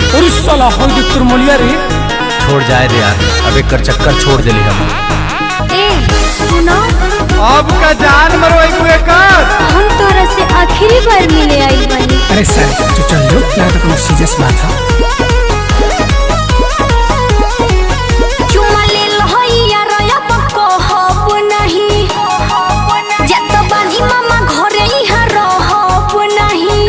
अरे साला हो जो तुरमलिया रे। छोड़ जाए रे यार, अब एक कर चक्कर छोड़ दिली हम। ए सुनो, अब का जान मरवाई कर। हम तोरा से आखिरी बार मिले आई बनी। अरे सर तो चल लो, ना तो कोई सीरियस बात है। चुमा ले लहैया रया पको हब नहीं, जत बानी मामा घरे इहा रहब नहीं।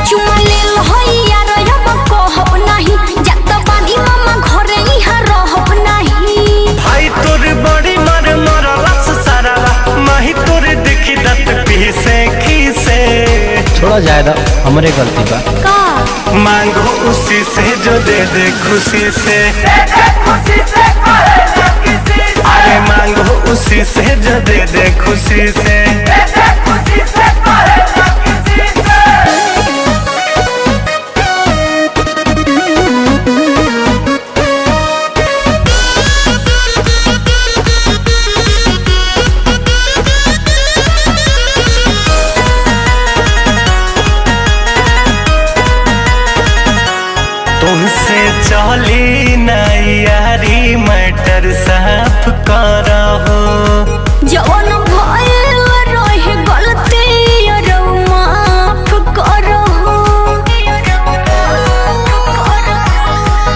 चुमा ले लहैया रया पको हब नहीं, जत बानी मामा घरे इहा रहब नहीं। भाई तोर बड़ी मर मरलस सारावा, माही तोर देखी दत पीसे खीसे। छोड़ा जाएगा, हमारे गलती बा। का मांगो उसी से जो दे दे खुशी से। अरे मांगो उसी से जो दे दे खुशी से। तुमसे चली नहीं यारी, मैटर साफ करहो। जवन भइल रहे गलती रो माफ करहो।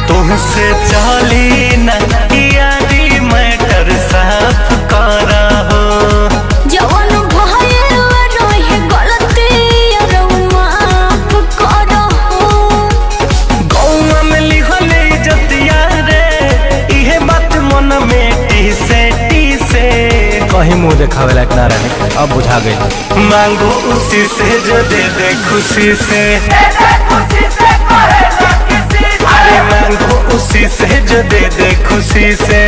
तुमसे चली नहीं यारी, मैटर साफ करहो। जवन भइल रहे गलती रो माफ करहो। गौवा में लिखले जतिया रे, इहे बात मन में टीसे टीसे। कहीं मुंह दिखावे लायक ना रहे, अब बुझा गई। मांगो उसी से जो दे दे खुशी से। अरे मांगो उसी से जो दे दे खुशी से।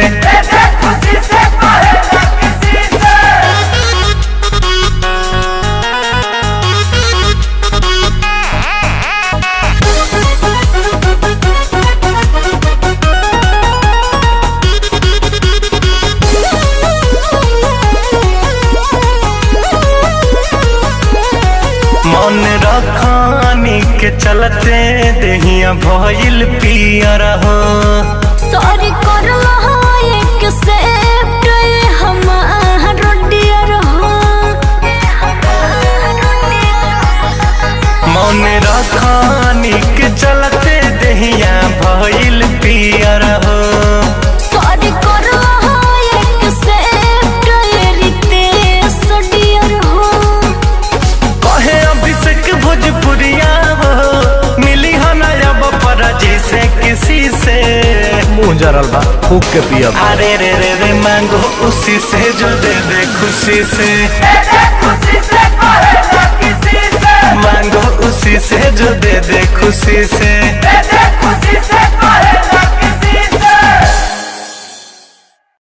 मन रखानी के चलते देहिया भइल पियर हो। सॉरी कर एक सेफ्ट हमार डियर हो। मन रखानी के चलते देहिया भइल पियर हो। सॉरी कर एक सेफ्ट रितेश डियर हो। कहे अभिषेक भोजपुरिया हो, मिली हो ना अब पराजी से किसी से। मुंह जरल बा, फूक के पियब। अरे रे रे रे मांगो उसी से जो दे दे खुशी से। मांगो उसी से जो दे दे खुशी से।